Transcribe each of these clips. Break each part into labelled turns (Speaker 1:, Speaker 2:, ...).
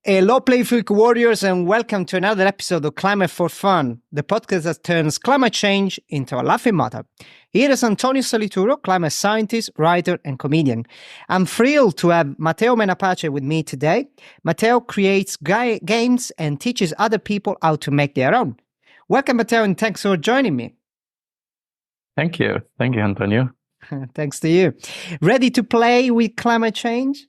Speaker 1: Hello, Playful Warriors, and welcome to another episode of Climate for Fun, the podcast that turns climate change into a laughing matter. Here is Antonio Solituro, climate scientist, writer, and comedian. I'm thrilled to have Matteo Menapace with me today. Matteo creates games and teaches other people how to make their own. Welcome, Matteo, and thanks for joining me.
Speaker 2: Thank you. Thank you, Antonio.
Speaker 1: Thanks to you. Ready to play with climate change?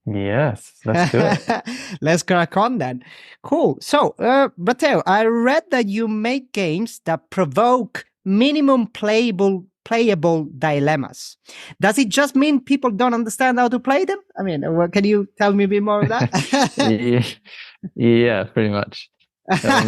Speaker 2: Yes, let's do it.
Speaker 1: Let's crack on then. Cool. So, Matteo, I read that you make games that provoke minimum playable dilemmas. Does it just mean people don't understand how to play them? I mean, can you tell me a bit more of
Speaker 2: that? Yeah, pretty much. So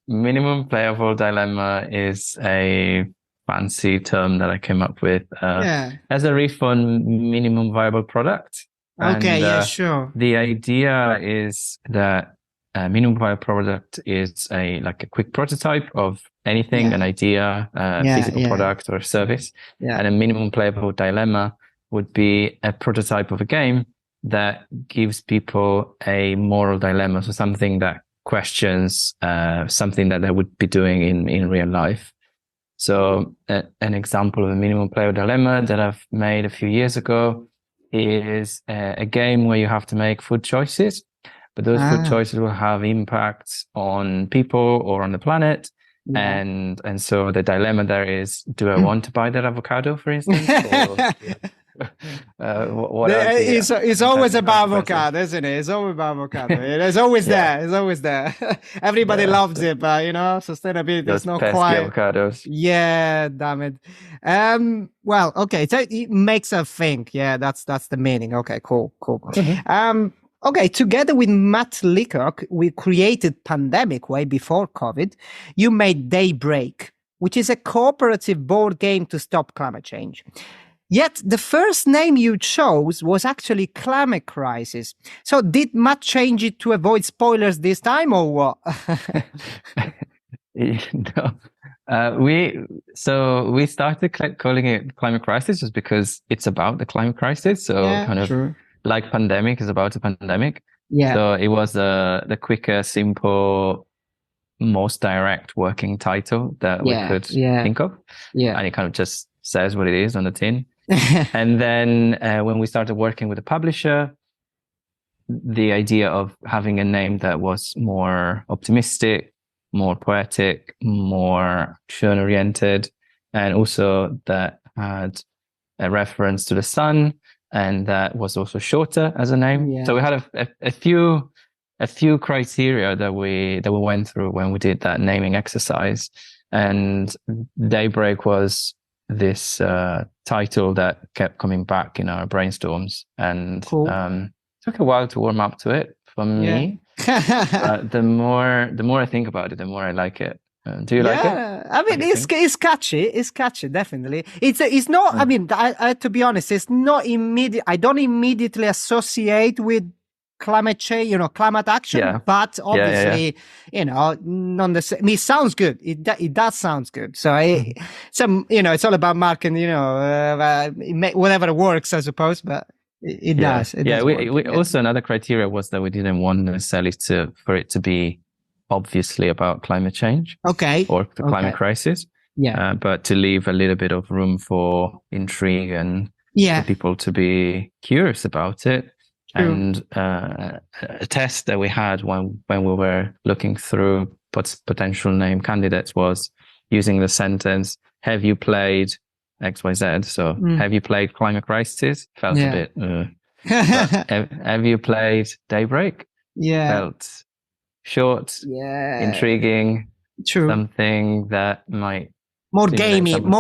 Speaker 2: minimum playable dilemma is a fancy term that I came up with as a riff on minimum viable product.
Speaker 1: Okay, yeah, sure.
Speaker 2: The idea is that a minimum viable product is a quick prototype of anything, an idea, physical product or service. Yeah. And a minimum playable dilemma would be a prototype of a game that gives people a moral dilemma. So something that questions something that they would be doing in real life. So an example of a minimum playable dilemma that I've made a few years ago is a game where you have to make food choices, but those food choices will have impacts on people or on the planet. Yeah. And so the dilemma there is, do I want to buy that avocado, for instance?
Speaker 1: It's always about avocado, isn't it? It's always about avocado. It's always there. It's always there. Everybody loves it, but sustainability is not quite.
Speaker 2: Avocados.
Speaker 1: Yeah, damn it. Well, okay. So it makes us think. Yeah, that's the meaning. Okay, cool. Mm-hmm. Okay, together with Matt Leacock, we created Pandemic way before COVID. You made Daybreak, which is a cooperative board game to stop climate change. Yet the first name you chose was actually Climate Crisis. So did Matt change it to avoid spoilers this time, or what?
Speaker 2: No. We started calling it Climate Crisis just because it's about the climate crisis. So true. Like Pandemic is about a pandemic. Yeah. So it was the quicker, simple, most direct working title that we could think of. Yeah. And it kind of just says what it is on the tin. And then when we started working with the publisher, the idea of having a name that was more optimistic, more poetic, more action-oriented, and also that had a reference to the sun, and that was also shorter as a name. Yeah. So we had a few criteria that we went through when we did that naming exercise, and Daybreak was this title that kept coming back in our brainstorms, and took a while to warm up to it for me. But the more I think about it, the more I like it. Do you like it?
Speaker 1: I mean, it's catchy. It's catchy, definitely. It's not. I mean, I to be honest, it's not immediate. I don't immediately associate with climate change, climate action, but obviously, not the same. It sounds good. It does sounds good. So it's all about marketing, whatever works, I suppose, but it does. It does
Speaker 2: we also, another criteria was that we didn't want necessarily for it to be obviously about climate change.
Speaker 1: Okay.
Speaker 2: Or the climate crisis. Yeah. But to leave a little bit of room for intrigue and for people to be curious about it. True. And a test that we had when we were looking through potential name candidates was using the sentence, have you played XYZ? So have you played Climate Crisis? Felt a bit, have you played Daybreak? Yeah. Felt short, intriguing, true. Something that might
Speaker 1: more gamey kind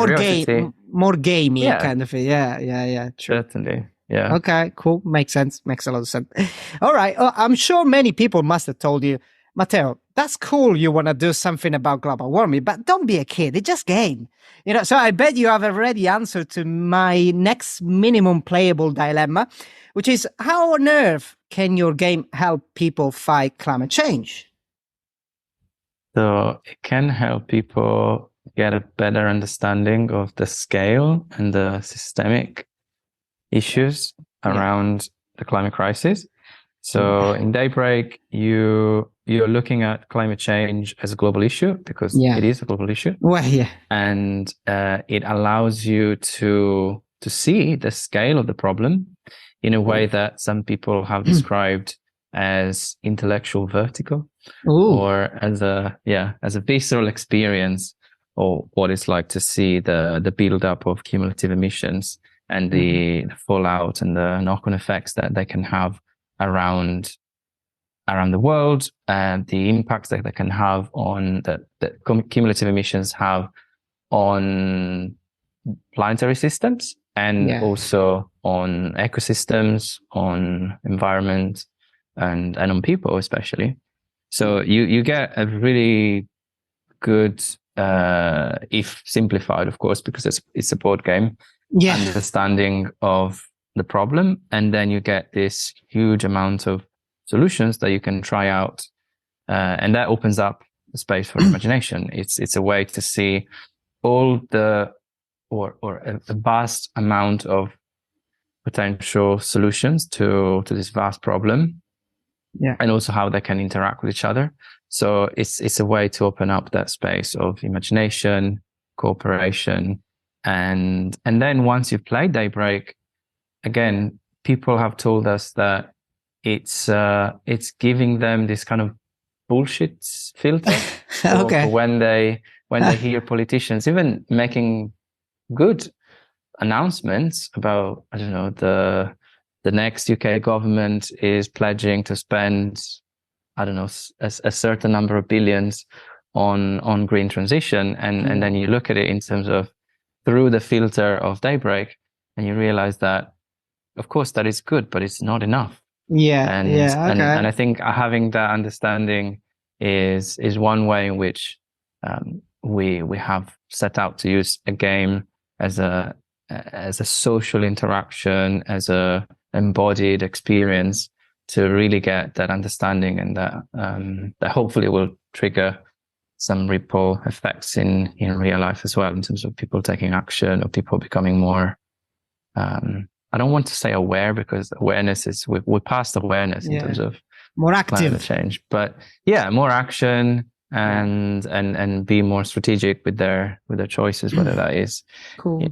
Speaker 1: of thing. Yeah. True.
Speaker 2: Certainly. Yeah.
Speaker 1: Okay, cool. Makes sense. Makes a lot of sense. All right. I'm sure many people must have told you, Matteo, that's cool. You want to do something about global warming, but don't be a kid. It's just game. So I bet you have already answered to my next minimum playable dilemma, which is how on earth can your game help people fight climate change?
Speaker 2: So it can help people get a better understanding of the scale and the systemic issues around the climate crisis. So in Daybreak, you're looking at climate change as a global issue because it is a global issue.
Speaker 1: Well, yeah.
Speaker 2: And it allows you to see the scale of the problem in a way that some people have described as intellectual vertigo.
Speaker 1: Ooh.
Speaker 2: Or as a visceral experience, or what it's like to see the build up of cumulative emissions and the fallout and the knock-on effects that they can have around the world, and the impacts that they can have on that cumulative emissions have on planetary systems and also on ecosystems, on environment, and on people especially. So you get a really good, if simplified, of course, because it's a board game, understanding of the problem, and then you get this huge amount of solutions that you can try out, and that opens up the space for imagination. It's a way to see all the or a vast amount of potential solutions to this vast problem.
Speaker 1: Yeah.
Speaker 2: And also how they can interact with each other. So it's a way to open up that space of imagination, cooperation, and then once you've played Daybreak, again, people have told us that it's giving them this kind of bullshit filter for when they hear politicians even making good announcements about, I don't know, the next UK government is pledging to spend, I don't know, a certain number of billions on green transition. And then you look at it in terms of through the filter of Daybreak, and you realize that, of course, that is good, but it's not enough. And I think having that understanding is one way in which we have set out to use a game as a social interaction, as a embodied experience, to really get that understanding, and that hopefully will trigger some ripple effects in real life as well, in terms of people taking action or people becoming more, I don't want to say aware, because awareness is, we're past awareness in terms of
Speaker 1: more active
Speaker 2: climate change, but more action and be more strategic with their choices, whether that is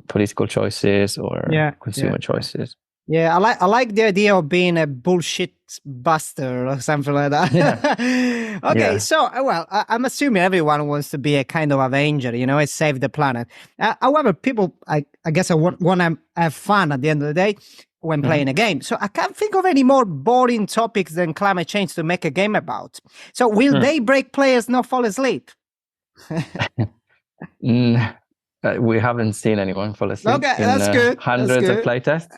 Speaker 2: political choices or consumer choices.
Speaker 1: Yeah, I like the idea of being a bullshit buster or something like that. Okay, so well, I'm assuming everyone wants to be a kind of Avenger, and save the planet. However, people, I guess, want to have fun at the end of the day when playing a game. So I can't think of any more boring topics than climate change to make a game about. So will Daybreak players not fall asleep?
Speaker 2: We haven't seen anyone fall asleep.
Speaker 1: Okay, that's good.
Speaker 2: Hundreds of playtests.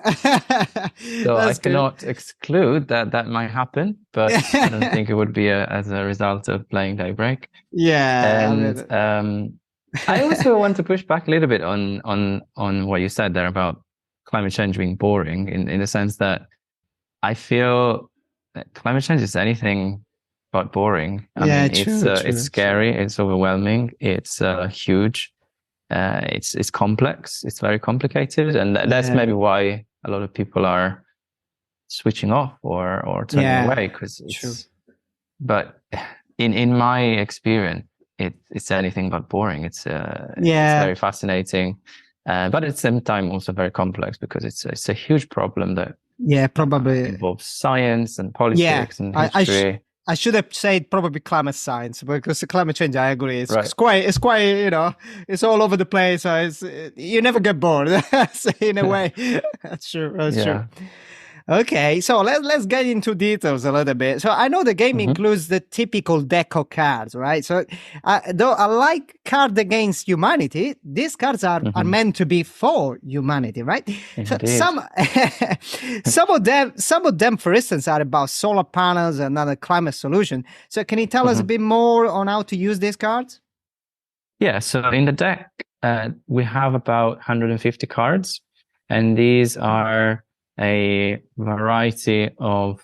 Speaker 2: So I cannot exclude that might happen, but I don't think it would be as a result of playing Daybreak.
Speaker 1: Yeah.
Speaker 2: And I also want to push back a little bit on what you said there about climate change being boring, in the sense that I feel that climate change is anything but boring. I mean, it's scary, it's overwhelming, it's huge. It's complex. It's very complicated, and that's maybe why a lot of people are switching off or turning away, because it's. But in my experience, it's anything but boring. It's very fascinating, but at the same time also very complex, because it's a huge problem that
Speaker 1: probably
Speaker 2: involves science and politics and history.
Speaker 1: I should have said probably climate science, because the climate change, I agree, it's quite, it's all over the place. So you never get bored. In a way, that's true. That's true. Okay, so let's get into details a little bit. So I know the game includes the typical deck of cards, right? So though I like card against humanity, these cards are meant to be for humanity, right? So some of them, for instance, are about solar panels and other climate solution. So can you tell us a bit more on how to use these cards?
Speaker 2: Yeah, so in the deck, we have about 150 cards, and these are a variety of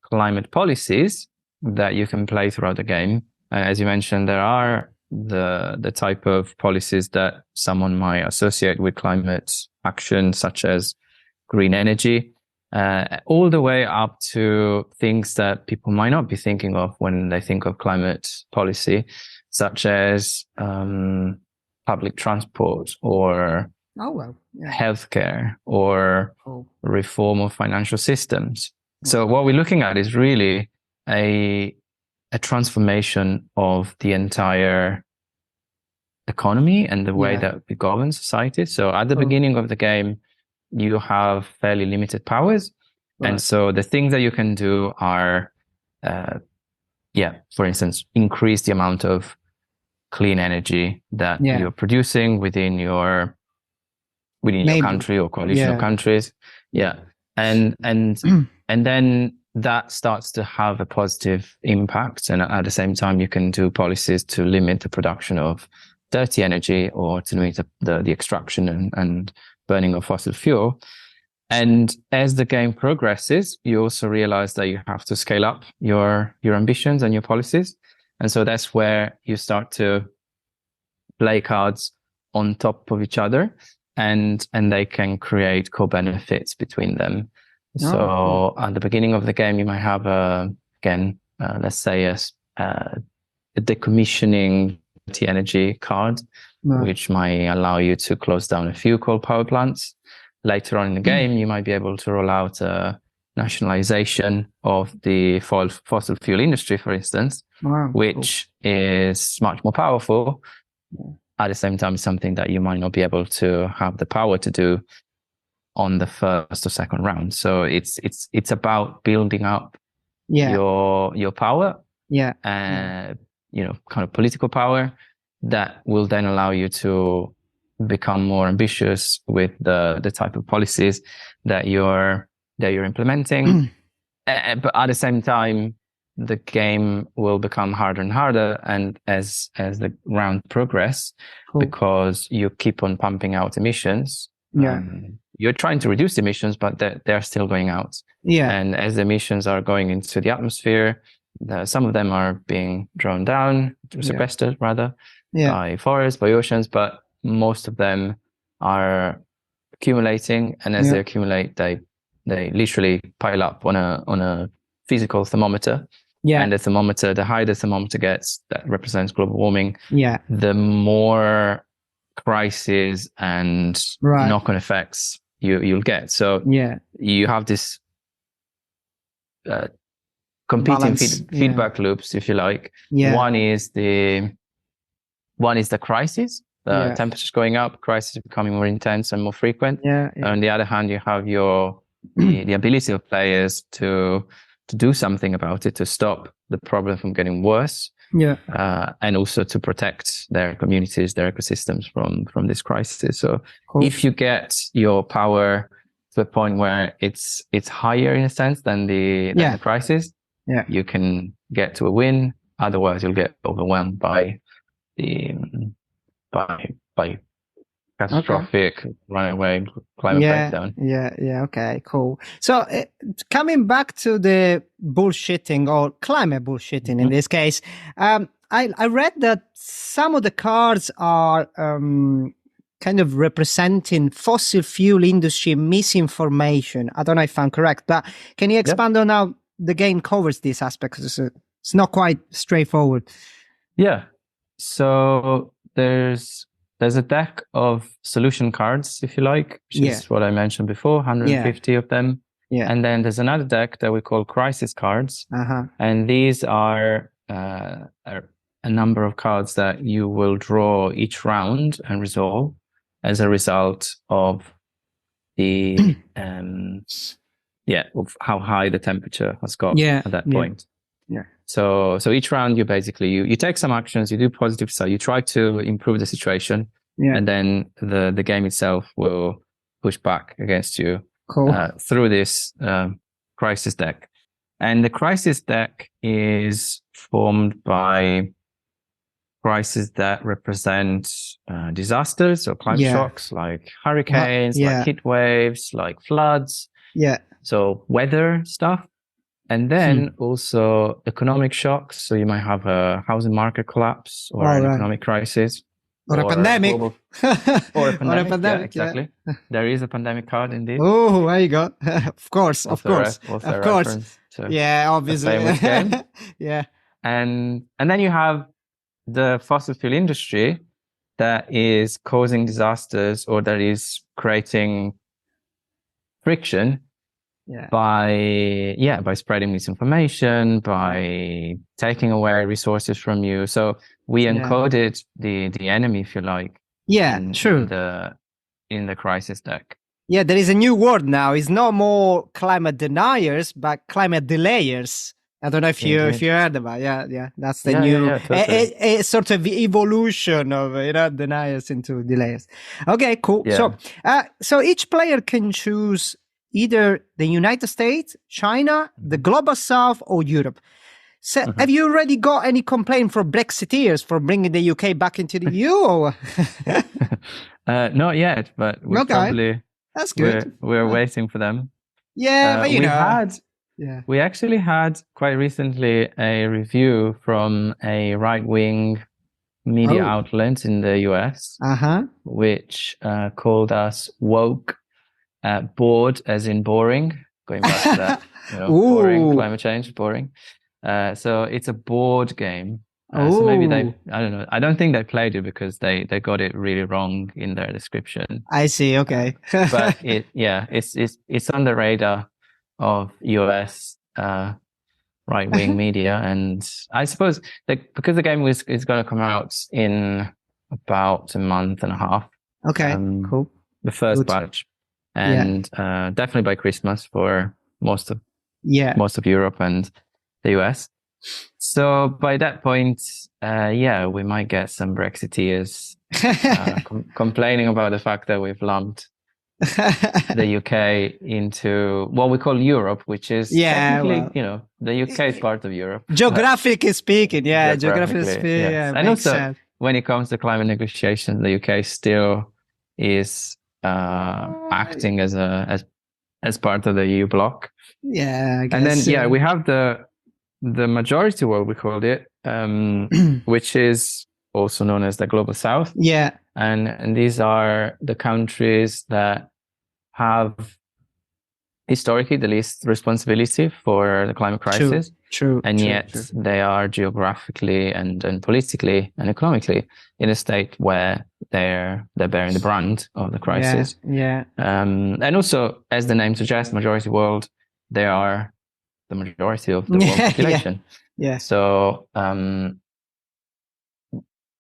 Speaker 2: climate policies that you can play throughout the game. As you mentioned, there are the type of policies that someone might associate with climate action, such as green energy. all the way up to things that people might not be thinking of when they think of climate policy, such as public transport or healthcare or reform of financial systems. So what we're looking at is really a transformation of the entire economy and the way that we govern society. So at the beginning of the game, you have fairly limited powers. Right. And so the things that you can do are, for instance, increase the amount of clean energy that you're producing within your country or coalition of countries. Yeah. And then that starts to have a positive impact. And at the same time, you can do policies to limit the production of dirty energy or to limit the extraction and burning of fossil fuel. And as the game progresses, you also realize that you have to scale up your ambitions and your policies. And so that's where you start to play cards on top of each other, and they can create co-benefits between them. So at the beginning of the game, you might have let's say a decommissioning energy card, which might allow you to close down a few coal power plants. Later on in the game, you might be able to roll out a nationalization of the fossil fuel industry, for instance, which is much more powerful. At the same time, something that you might not be able to have the power to do on the first or second round. So it's about building up your power, kind of political power that will then allow you to become more ambitious with the type of policies that you're implementing. But at the same time, the game will become harder and harder, and as the round progress, because you keep on pumping out emissions. You're trying to reduce emissions, but they're still going out. And as the emissions are going into the atmosphere, some of them are being drawn down, sequestered rather, by forests, by oceans, but most of them are accumulating. And as they accumulate, they literally pile up on a physical thermometer. And the higher the thermometer gets, that represents global warming. The more crises and knock-on effects you'll get. So you have this competing feedback loops, if you like. One is the crisis. The temperature's going up, crisis is becoming more intense and more frequent. On the other hand, you have the ability of players to do something about it, to stop the problem from getting worse. And also to protect their communities, their ecosystems from this crisis. So if you get your power to a point where it's higher in a sense than the crisis, you can get to a win. Otherwise, you'll get overwhelmed by catastrophic runaway climate breakdown.
Speaker 1: Okay, cool. So coming back to the bullshitting or climate bullshitting in this case, I read that some of the cards are kind of representing fossil fuel industry misinformation. I don't know if I'm correct, but can you expand on how the game covers this aspect? Because it's not quite straightforward.
Speaker 2: Yeah. So there's a deck of solution cards, if you like, which is what I mentioned before, 150 of them. And then there's another deck that we call crisis cards. And these are a number of cards that you will draw each round and resolve as a result of the of how high the temperature has got at that point. So each round you basically you take some actions, you do positive stuff, you try to improve the situation, and then the game itself will push back against you through this crisis deck. And the crisis deck is formed by crises that represent disasters or climate shocks, like hurricanes, like heat waves, like floods. So weather stuff. And then also economic shocks. So you might have a housing market collapse or an economic crisis.
Speaker 1: or a pandemic,
Speaker 2: or a pandemic.
Speaker 1: Or a pandemic,
Speaker 2: yeah, exactly. Yeah. There is a pandemic card indeed.
Speaker 1: Oh, there you go. Of course, of course, of course. Yeah, obviously.
Speaker 2: Famous game.
Speaker 1: Yeah.
Speaker 2: And then you have the fossil fuel industry that is causing disasters or that is creating friction by spreading misinformation, by taking away resources from you. So we encoded the enemy, if you like.
Speaker 1: Yeah, true.
Speaker 2: In the crisis deck.
Speaker 1: Yeah, there is a new word now. It's no more climate deniers, but climate delayers. I don't know if you heard about. Yeah. That's the new totally. a sort of evolution of deniers into delayers. Okay, cool. Yeah. So each player can choose either the United States, China, the global South, or Europe. So have you already got any complaint from Brexiteers for bringing the UK back into the EU? Or?
Speaker 2: Not yet, but we're probably.
Speaker 1: That's good.
Speaker 2: We're waiting for them.
Speaker 1: Yeah, but
Speaker 2: we actually had quite recently a review from a right-wing media outlet in the US, which called us woke, bored as in boring, going back to that, boring, climate change, boring. So it's a board game. So maybe I don't know. I don't think they played it because they got it really wrong in their description.
Speaker 1: I see. Okay.
Speaker 2: But it's on the radar of US right-wing media, and I suppose because the game is going to come out in about a month and a half.
Speaker 1: Okay. Cool.
Speaker 2: The first batch, and definitely by Christmas for most of Europe and the US. So by that point, we might get some Brexiteers complaining about the fact that we've lumped the UK into what we call Europe, which is technically, the UK is part of Europe.
Speaker 1: Geographically speaking, geographically speaking,
Speaker 2: yes. And also, sense. When it comes to climate negotiations, the UK still is acting as part of the EU bloc.
Speaker 1: Yeah, I guess.
Speaker 2: And then we have the majority world, we called it, which is also known as the global South.
Speaker 1: Yeah.
Speaker 2: And these are the countries that have historically the least responsibility for the climate crisis.
Speaker 1: True.
Speaker 2: And yet they are geographically and politically and economically in a state where they're bearing the brunt of the crisis.
Speaker 1: Yeah.
Speaker 2: And also, as the name suggests, majority world, they are the majority of the world population.
Speaker 1: Yeah.
Speaker 2: So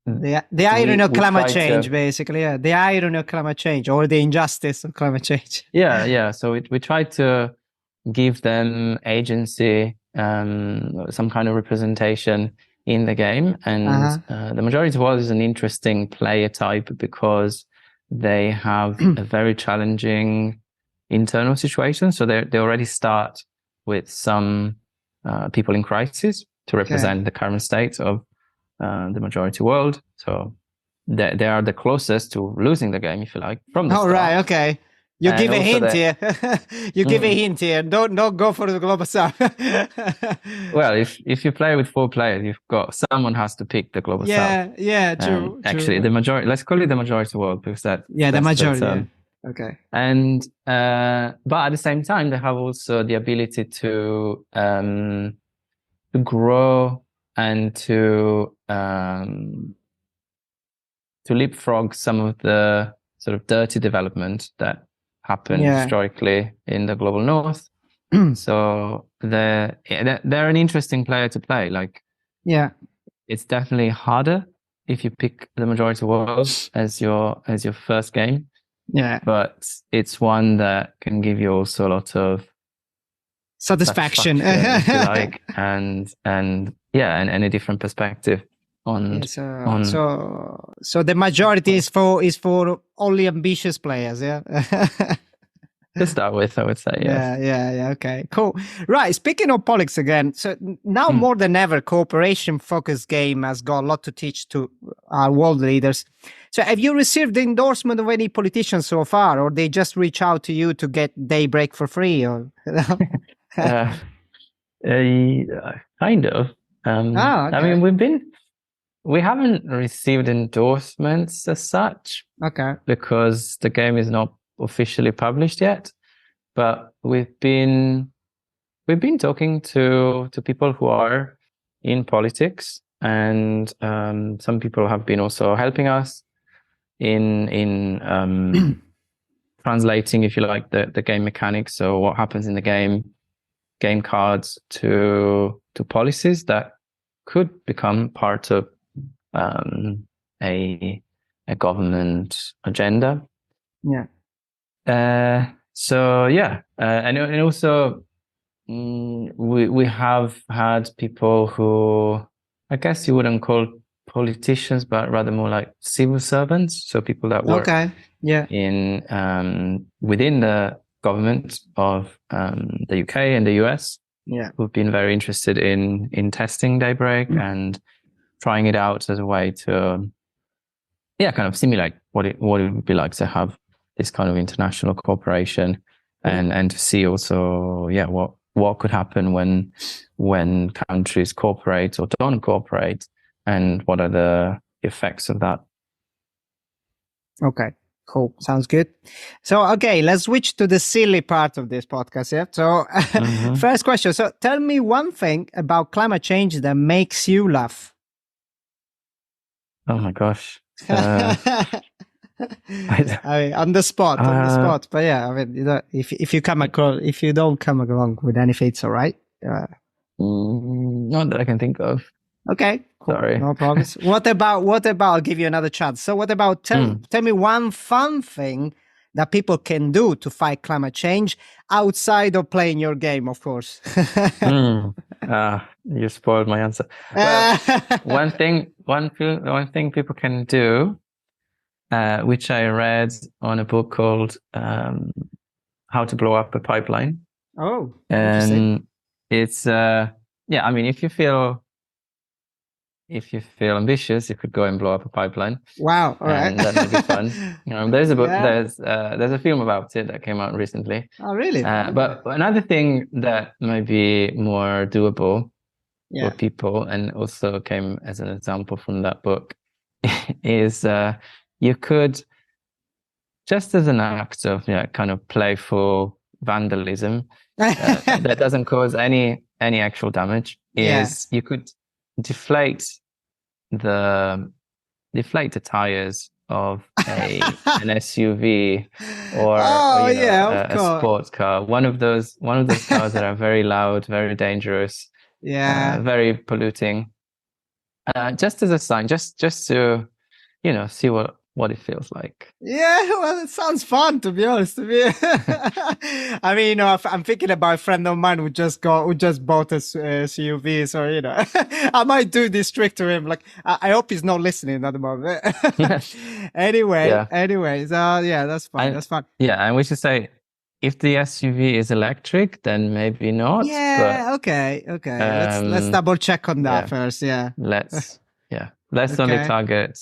Speaker 1: the irony of climate change, basically. Yeah, the irony of climate change, or the injustice of climate change.
Speaker 2: Yeah. So we try to give them agency, some kind of representation in the game, and the majority world is an interesting player type because they have a very challenging internal situation. So they already start with some people in crisis to represent the current state of the majority world. So they are the closest to losing the game, if you like, from the start.
Speaker 1: Right, okay. You give a hint here. You give a hint here. Don't go for the global South.
Speaker 2: Well, if you play with 4 players, you've got someone has to pick the global South.
Speaker 1: Yeah, true.
Speaker 2: Actually, the majority. Let's call it the majority world because that.
Speaker 1: Yeah, the majority. Okay.
Speaker 2: And but at the same time, they have also the ability to grow and to leapfrog some of the sort of dirty development that happened historically in the global North. So they're an interesting player to play. Like, it's definitely harder if you pick the majority world as your first game.
Speaker 1: Yeah,
Speaker 2: but it's one that can give you also a lot of
Speaker 1: satisfaction,
Speaker 2: if you like, and a different perspective on.
Speaker 1: So the majority is for only ambitious players, yeah.
Speaker 2: To start with, I would say, yes.
Speaker 1: Yeah. Okay, cool. Right. Speaking of politics again, so now more than ever, cooperation-focused game has got a lot to teach to our world leaders. So have you received the endorsement of any politicians so far, or they just reach out to you to get Daybreak for free? Or
Speaker 2: kind of.
Speaker 1: Okay.
Speaker 2: I mean, we haven't received endorsements as such.
Speaker 1: Okay.
Speaker 2: Because the game is not officially published yet, but we've been talking to people who are in politics, and some people have been also helping us in translating, if you like, the game mechanics. So what happens in the game cards to policies that could become part of a government agenda.
Speaker 1: Yeah.
Speaker 2: So yeah, and also we have had people who I guess you wouldn't call politicians, but rather more like civil servants. So people that work in within the government of the UK and the US.
Speaker 1: Yeah,
Speaker 2: who've been very interested in testing Daybreak and trying it out as a way to kind of simulate what it would be like to have this kind of international cooperation and to see also what could happen when countries cooperate or don't cooperate, and what are the effects of that.
Speaker 1: Okay, cool. Sounds good. So, okay, let's switch to the silly part of this podcast. Yeah. So, first question. So, tell me one thing about climate change that makes you laugh.
Speaker 2: Oh my gosh.
Speaker 1: I mean, on the spot, But yeah, I mean, you know, if you don't come along with anything, it's all right.
Speaker 2: Not that I can think of.
Speaker 1: Okay, cool.
Speaker 2: Sorry.
Speaker 1: No problems. What about? I'll give you another chance. So, what about? Tell me one fun thing that people can do to fight climate change outside of playing your game, of course.
Speaker 2: You spoiled my answer. Well, one thing people can do, which I read on a book called How to Blow Up a Pipeline.
Speaker 1: Oh,
Speaker 2: and it's I mean, if you feel ambitious, you could go and blow up a pipeline.
Speaker 1: Wow! All right,
Speaker 2: and that might be fun. There's a book. There's a film about it that came out recently.
Speaker 1: Oh, really?
Speaker 2: But another thing that might be more doable for people, and also came as an example from that book, is you could, just as an act of kind of playful vandalism that doesn't cause any actual damage, is you could deflate the tires of an SUV or a sports car, one of those cars that are very loud, very dangerous, very polluting, just as a sign, just to see what it feels like.
Speaker 1: Yeah, well, it sounds fun, to be honest. To me, I mean, I'm thinking about a friend of mine who just bought a SUV. So I might do this trick to him. Like, I hope he's not listening at the moment. Anyway, so that's fun. That's fun.
Speaker 2: Yeah, and we should say, if the SUV is electric, then maybe not.
Speaker 1: Yeah. But, okay. Let's double check on that first. Yeah.
Speaker 2: Let's only target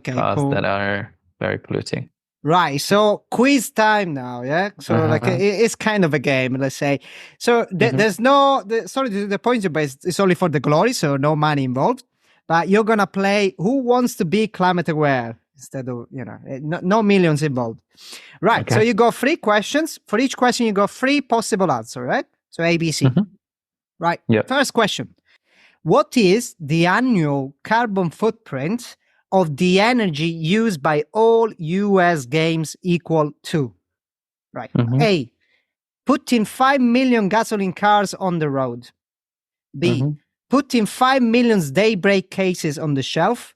Speaker 2: cars that are very polluting.
Speaker 1: Right. So quiz time now. Yeah. So it's kind of a game, let's say. So there's the points you base it's only for the glory, so no money involved. But you're gonna play Who Wants to Be Climate Aware instead of no millions involved. Right. Okay. So you got 3 questions. For each question, you got 3 possible answers. Right. So ABC. Right. Yep. First question: what is the annual carbon footprint of the energy used by all US games equal to? Right. A, putting 5 million gasoline cars on the road. B, putting 5 million Daybreak cases on the shelf.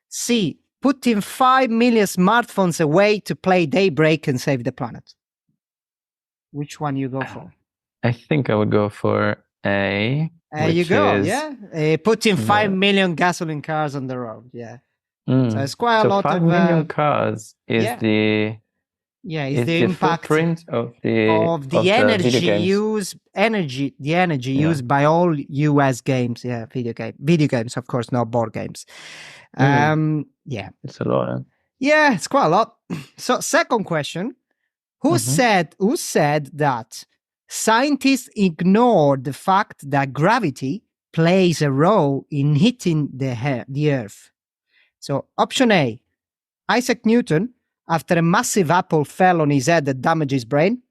Speaker 1: C, putting 5 million smartphones away to play Daybreak and save the planet. Which one you go for?
Speaker 2: I think I would go for A.
Speaker 1: There you go. Putting 5 million gasoline cars on the road. Yeah. So it's quite a lot
Speaker 2: 5 million cars is the impact footprint of the energy used by all US games. Yeah, video games, of course, not board games. It's a lot. Huh?
Speaker 1: Yeah, it's quite a lot. So, second question: who said that scientists ignored the fact that gravity plays a role in hitting the Earth? So option A, Isaac Newton, after a massive apple fell on his head that damaged his brain.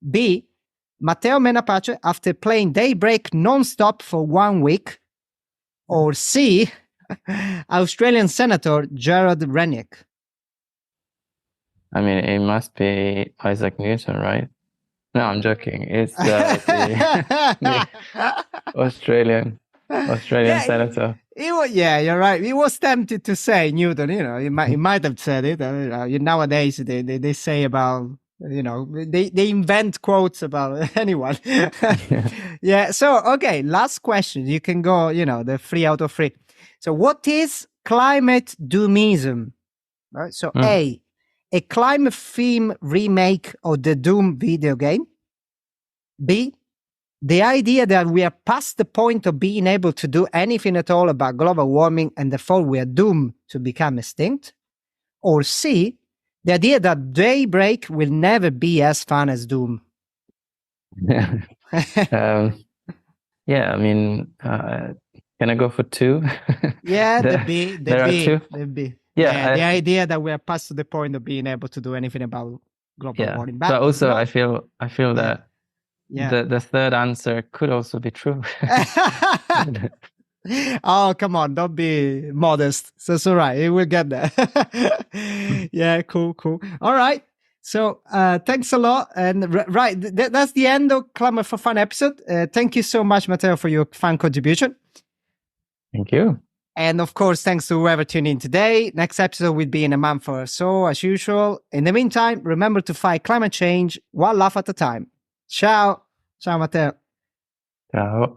Speaker 1: B, Matteo Menapace, after playing Daybreak non-stop for 1 week. Or C, Australian Senator Gerard Rennick.
Speaker 2: I mean, it must be Isaac Newton, right? No, I'm joking. It's the Australian senator.
Speaker 1: You're right. He was tempted to say Newton. He might have said it. Nowadays, they say about they invent quotes about anyone. Yeah. So okay, last question. You can go. The 3 out of 3. So what is climate doomism? Right. So a climate theme remake of the Doom video game. B, the idea that we are past the point of being able to do anything at all about global warming and therefore we are doomed to become extinct. Or C, the idea that Daybreak will never be as fun as Doom.
Speaker 2: Yeah, I mean, can I go for 2?
Speaker 1: Yeah, the B.
Speaker 2: There are 2.
Speaker 1: The B.
Speaker 2: Yeah,
Speaker 1: the idea that we are past to the point of being able to do anything about global warming.
Speaker 2: But also, I feel that the third answer could also be true.
Speaker 1: Oh, come on, don't be modest. So it's all right, we'll get there. Yeah, cool. All right. So thanks a lot. And that's the end of Climate for Fun episode. Thank you so much, Matteo, for your fun contribution.
Speaker 2: Thank you.
Speaker 1: And of course, thanks to whoever tuned in today. Next episode will be in a month or so, as usual. In the meantime, remember to fight climate change one laugh at a time. Ciao. Ciao, Matteo.
Speaker 2: Ciao.